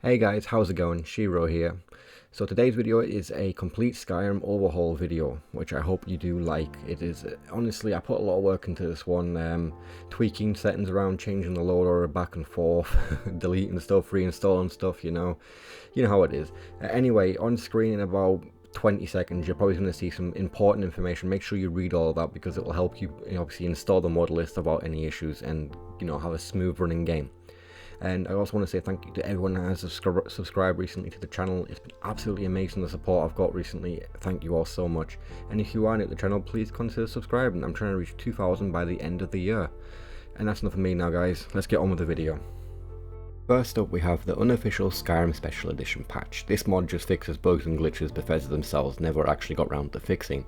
Hey guys, how's it going? Shiro here. So today's video is a complete Skyrim overhaul video, which I hope you do like. It is, honestly, I put a lot of work into this one, tweaking settings around, changing the load order back and forth, deleting stuff, reinstalling stuff, you know how it is. Anyway, on screen in about 20 seconds, you're probably going to see some important information. Make sure you read all of that because it will help you obviously install the mod list without any issues and, have a smooth running game. And I also want to say thank you to everyone that has subscribed recently to the channel. It's been absolutely amazing the support I've got recently. Thank you all so much. And if you are new to the channel, please consider subscribing. I'm trying to reach 2,000 by the end of the year. And that's enough for me now, guys. Let's get on with the video. First up, we have the unofficial Skyrim Special Edition patch. This mod just fixes bugs and glitches Bethesda themselves never actually got around to fixing.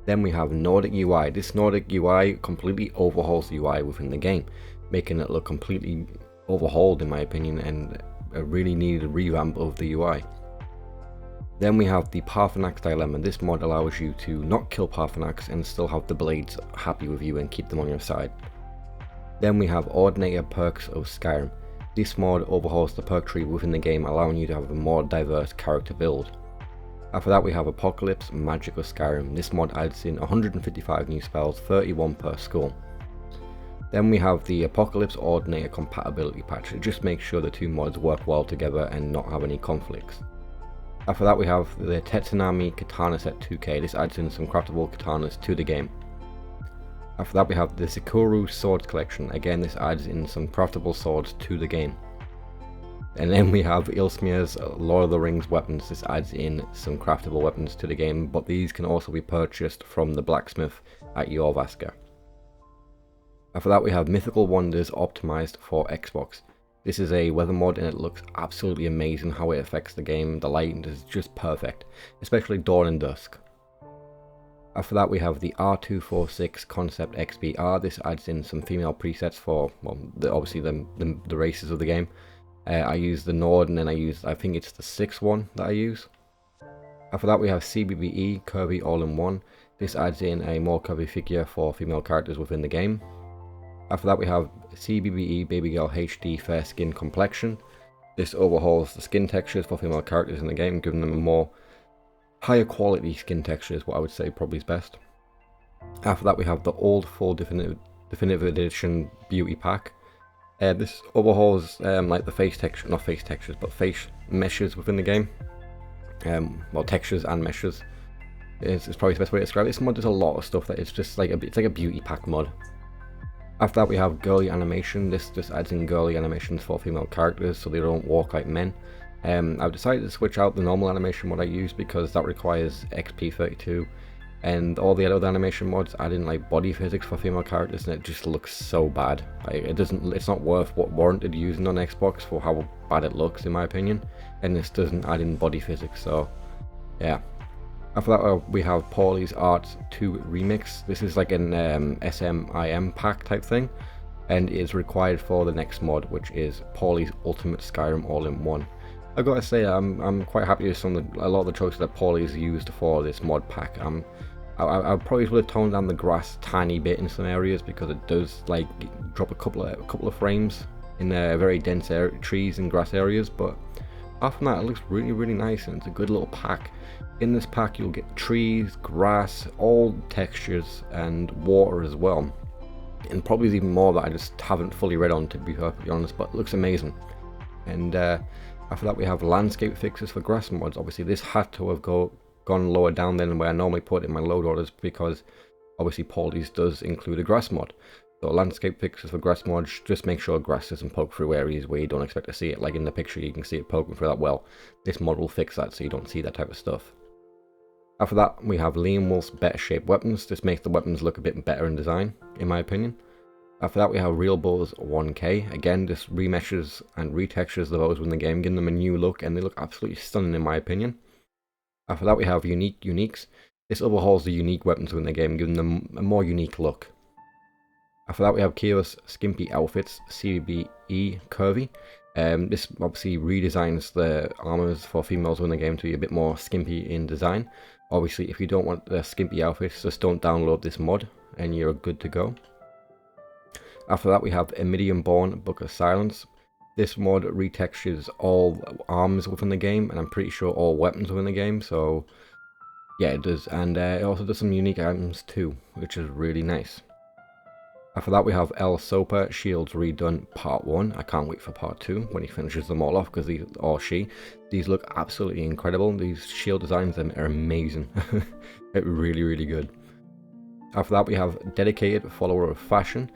Then we have Nordic UI. This Nordic UI completely overhauls the UI within the game, making it look completely overhauled in my opinion, and a really needed revamp of the UI. Then we have the Parthenax dilemma. This mod allows you to not kill Parthenax and still have the blades happy with you and keep them on your side. Then we have Ordinator perks of Skyrim. This mod overhauls the perk tree within the game, allowing you to have a more diverse character build. After that we have Apocalypse Magic of Skyrim. This mod adds in 155 new spells, 31 per school. Then we have the Apocalypse Ordinator compatibility patch. It just makes sure the two mods work well together and not have any conflicts. After that we have the Tetsunami Katana Set 2K. This adds in some craftable katanas to the game. After that we have the Sakura Swords Collection. Again, this adds in some craftable swords to the game. And then we have Ilsmir's Lord of the Rings weapons. This adds in some craftable weapons to the game, but these can also be purchased from the blacksmith at Jorvaska. After that we have Mythical Wonders optimized for Xbox. This is a weather mod and it looks absolutely amazing how it affects the game. The lighting is just perfect, especially dawn and dusk. After that we have the R246 Concept XBR. This adds in some female presets for, well, obviously the races of the game. I use the Nord and then I think it's the 6th one that I use. After that we have CBBE Curvy All-in-One. This adds in a more curvy figure for female characters within the game. After that we have CBBE Baby Girl HD Fair Skin Complexion. This overhauls the skin textures for female characters in the game, giving them a more higher quality skin texture is what I would say probably is best. After that we have the Old Full Definitive Edition Beauty Pack. This overhauls like the face texture, not face textures, but face meshes within the game. Well, textures and meshes is probably the best way to describe it. This mod does a lot of stuff that is just like it's like a beauty pack mod. After that we have girly animation. This just adds in girly animations for female characters so they don't walk like men. I've decided to switch out the normal animation mod I use because that requires XP 32, and all the other animation mods add in like body physics for female characters and it just looks so bad. Like, it's not worth what warranted using on Xbox for how bad it looks in my opinion, and this doesn't add in body physics, so yeah. After that we have Pauli's Art 2 Remix. This is like an SMIM pack type thing, and is required for the next mod, which is Pauli's Ultimate Skyrim All-in-One. I've got to say I'm quite happy with a lot of the choices that Pauli's used for this mod pack. I probably would have toned down the grass a tiny bit in some areas because it does like drop a couple of frames in very dense trees and grass areas, but apart from that it looks really nice and it's a good little pack. In this pack you'll get trees, grass, all textures and water as well, and probably even more that I just haven't fully read on, to be perfectly honest, but it looks amazing. And after that we have landscape fixes for grass mods. Obviously this had to have gone lower down than where I normally put it in my load orders because obviously Pauli's does include a grass mod. So landscape fixes for grass mods, just make sure grass doesn't poke through areas where you don't expect to see it. Like in the picture you can see it poking through that well. This mod will fix that so you don't see that type of stuff. After that we have Liam Wolf's Better Shaped Weapons. This makes the weapons look a bit better in design, in my opinion. After that we have Real Bows 1K. Again, this remeshes and retextures the bows within the game, giving them a new look, and they look absolutely stunning in my opinion. After that we have Uniques. This overhauls the unique weapons within the game, giving them a more unique look. After that we have Kira's Skimpy Outfits CBE Curvy. This obviously redesigns the armors for females within the game to be a bit more skimpy in design. Obviously if you don't want the skimpy outfits, just don't download this mod and you're good to go. After that we have Emidian Born Book of Silence. This mod retextures all arms within the game, and I'm pretty sure all weapons within the game, so yeah, it does. And it also does some unique items too, which is really nice. After that we have El Sopa Shields Redone Part 1. I can't wait for Part 2 when he finishes them all off, because these, or she, these look absolutely incredible. These shield designs are amazing. They're really good. After that we have Dedicated Follower of Fashion.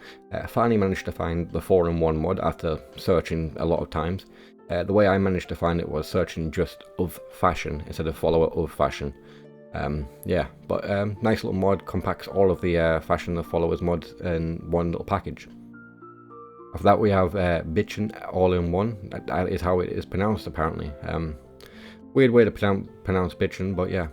Finally managed to find the 4-in-1 mod after searching a lot of times. The way I managed to find it was searching just of fashion instead of follower of fashion. Yeah, but nice little mod, compacts all of the fashion of followers mods in one little package. After that we have Bitchin' All-in-One. That is how it is pronounced apparently. Weird way to pronounce Bitchin', but yeah.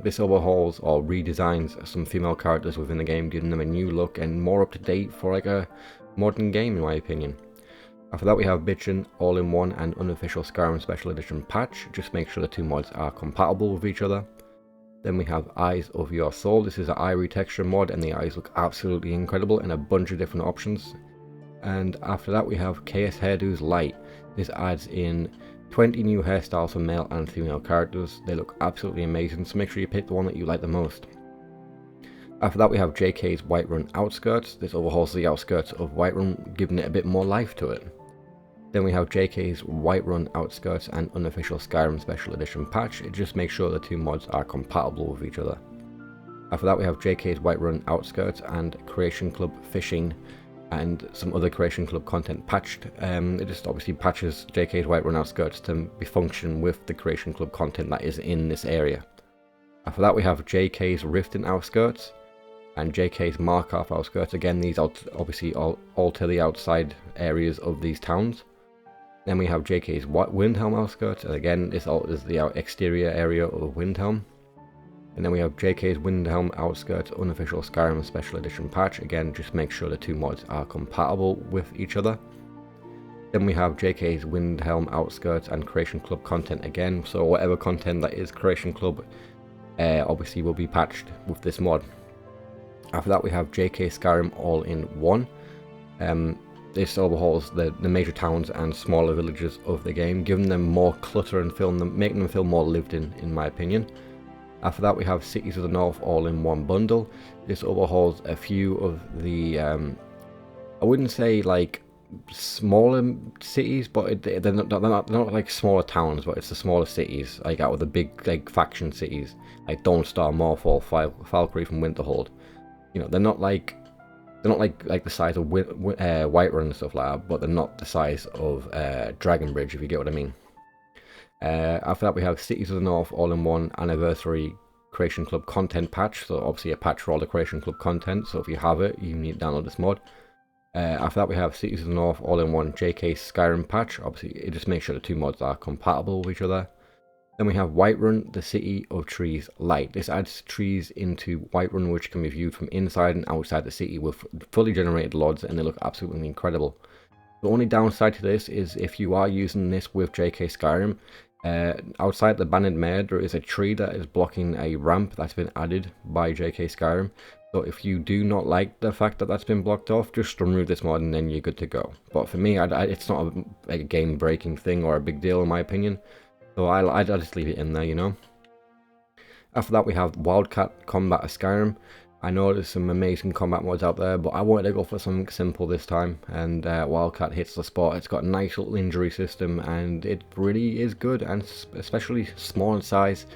This overhauls or redesigns some female characters within the game, giving them a new look and more up to date for like a modern game in my opinion. After that we have Bitchin' All-in-One and Unofficial Skyrim Special Edition patch. Just make sure the two mods are compatible with each other. Then we have Eyes of Your Soul. This is an eye retexture mod, and the eyes look absolutely incredible in a bunch of different options. And after that we have KS Hairdos Light. This adds in 20 new hairstyles for male and female characters. They look absolutely amazing, so make sure you pick the one that you like the most. After that we have JK's Whiterun Outskirts. This overhauls the outskirts of Whiterun, giving it a bit more life to it. Then we have JK's Whiterun Outskirts and Unofficial Skyrim Special Edition patch. It just makes sure the two mods are compatible with each other. After that we have JK's Whiterun Outskirts and Creation Club Fishing and some other Creation Club content patched. It just obviously patches JK's Whiterun Outskirts to be function with the Creation Club content that is in this area. After that we have JK's Riften Outskirts and JK's Markarth Outskirts. Again, these obviously alter the outside areas of these towns. Then we have JK's Windhelm Outskirts, and again this alters the exterior area of Windhelm. And then we have JK's Windhelm Outskirts Unofficial Skyrim Special Edition patch. Again, just make sure the two mods are compatible with each other. Then we have JK's Windhelm Outskirts and Creation Club content again. So whatever content that is Creation Club obviously will be patched with this mod. After that we have JK Skyrim All-in-One. This overhauls the major towns and smaller villages of the game, giving them more clutter and making them feel more lived in my opinion. After that we have Cities of the North All-in-One bundle. This overhauls a few of the, I wouldn't say like smaller cities, but they're not like smaller towns, but it's the smaller cities, like out of the big like faction cities, like Dawnstar, Morfall, Falkreath and Winterhold. You know, they're not like the size of Whiterun and stuff like that, but they're not the size of Dragonbridge, if you get what I mean. After that we have Cities of the North All-in-One Anniversary Creation Club content patch, so obviously a patch for all the Creation Club content, so if you have it, you need to download this mod. After that we have Cities of the North All-in-One JK Skyrim patch. Obviously it just makes sure the two mods are compatible with each other. Then we have Whiterun, the City of Trees Light. This adds trees into Whiterun, which can be viewed from inside and outside the city with fully generated LODs, and they look absolutely incredible. The only downside to this is if you are using this with JK Skyrim, outside the Banned Mare there is a tree that is blocking a ramp that's been added by JK Skyrim. So if you do not like the fact that that's been blocked off, just remove this mod and then you're good to go. But for me, it's not a game breaking thing or a big deal in my opinion. So I just leave it in there, you know. After that we have Wildcat Combat of Skyrim. I know there's some amazing combat mods out there, but I wanted to go for something simple this time, and Wildcat hits the spot. It's got a nice little injury system, and it really is good, and especially small in size.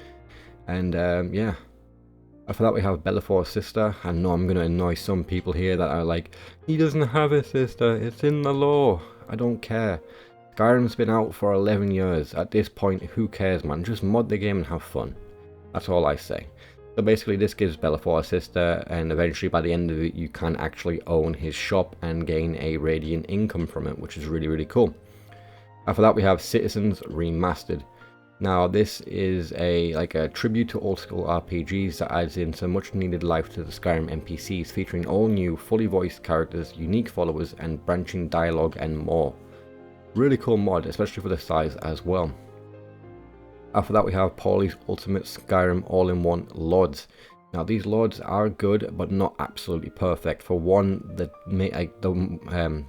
And yeah. After that we have Bellafor's sister. I know I'm going to annoy some people here that are like, he doesn't have a sister, it's in the lore. I don't care. Skyrim's been out for 11 years. At this point, who cares, man? Just mod the game and have fun. That's all I say. So basically this gives Bellafor a sister, and eventually by the end of it you can actually own his shop and gain a radiant income from it, which is really cool. After that we have Citizens Remastered. Now this is like a tribute to old school RPGs that adds in some much needed life to the Skyrim NPCs, featuring all new fully voiced characters, unique followers and branching dialogue and more. Really cool mod, especially for the size as well. After that we have Paulie's Ultimate Skyrim All-in-One LODs. Now these loads are good, but not absolutely perfect. For one, the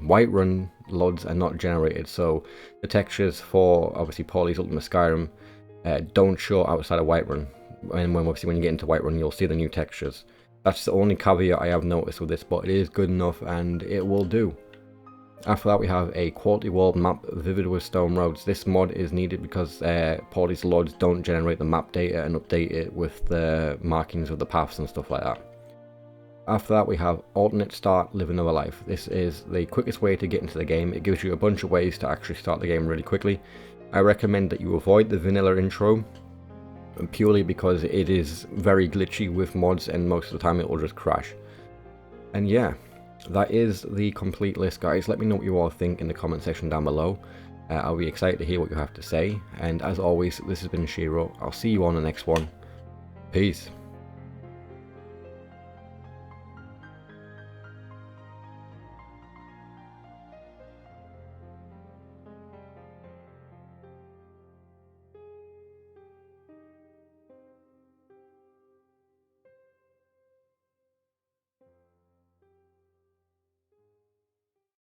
Whiterun loads are not generated, so the textures for obviously Pauli's Ultimate Skyrim don't show outside of Whiterun. And obviously when you get into Whiterun, you'll see the new textures. That's the only caveat I have noticed with this, but it is good enough and it will do. After that, we have a quality world map vivid with stone roads. This mod is needed because Pauli's loads don't generate the map data and update it with the markings of the paths and stuff like that. After that, we have alternate start, live another life. This is the quickest way to get into the game. It gives you a bunch of ways to actually start the game really quickly. I recommend that you avoid the vanilla intro, purely because it is very glitchy with mods and most of the time it will just crash. And yeah, that is the complete list, guys. Let me know what you all think in the comment section down below. I'll be excited to hear what you have to say. And as always, this has been Shiro. I'll see you on the next one. Peace.